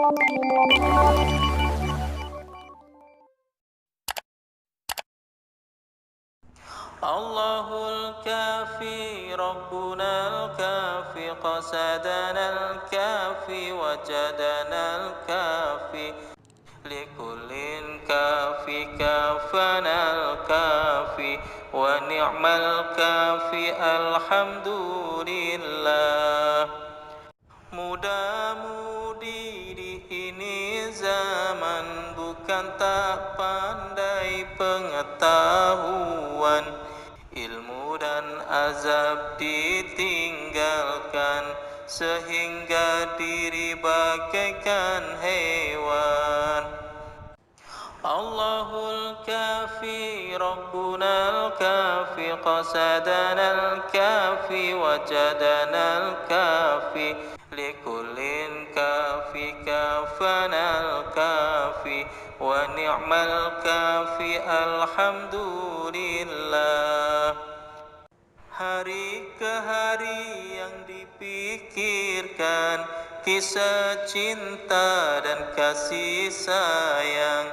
Allahul kafi Rabbunal kafi qasadanal kafi wajadanal kafi likullin kafi kafanal kafi wa ni'mal kafi alhamdulillah. Muda-mudi di ini zaman bukan tak pandai pengetahuan, ilmu dan azab ditinggalkan sehingga diri bagaikan hewan. Allahul kafi Rabbunal kafi qasadanal kafi wajadanal kafi likullin kafi kafanal kafi wa ni'mal kafi alhamdulillah. Hari ke hari yang dipikirkan kisah cinta dan kasih sayang,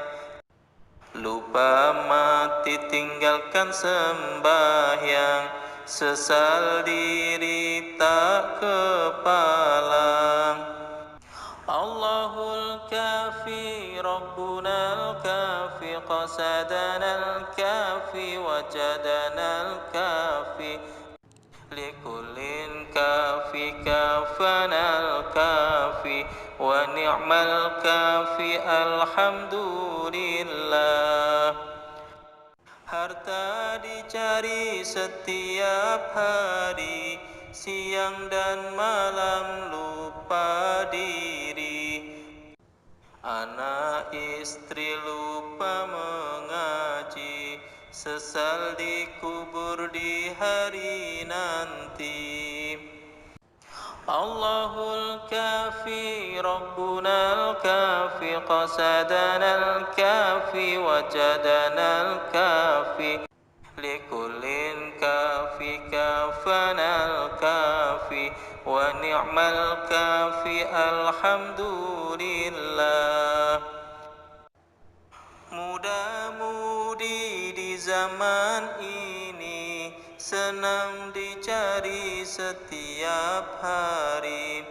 lupa mati tinggalkan sembahyang, sesal diri tak kepalang. Allahul kafi Rabbunal kafi qasadanal kafi wajadanal kafi likullin kafi kafanal kafi wa ni'mal kafi alhamdulillah. Harta dicari setiap hari, siang dan malam lupa diri. Anak istri lupa mengaji, sesal dikubur di hari nanti. Allahul kafi Rabbunal kafi qasadanal kafi wajadanal kafi likullin kafi kafanal kafi wa ni'mal kafi alhamdulillah. Muda-mudi di zaman ini senang dicari setiap hari,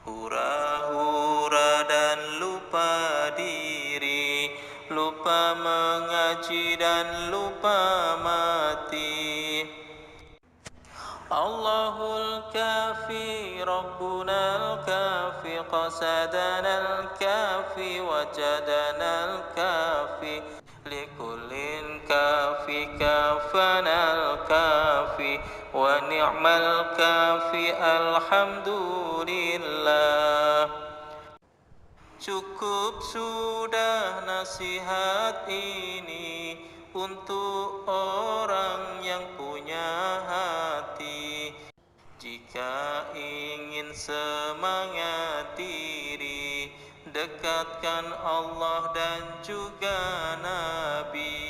hura-hura dan lupa diri, lupa mengaji dan lupa mati. Allahul kafi Rabbunal kafi qasadanal kafi wajadanal kafi likullin kafi kafanal kafi wa ni'mal kafi alhamdulillah. Cukup sudah nasihat ini untuk orang yang punya hati. Jika ingin semangat diri, dekatkan Allah dan juga Nabi.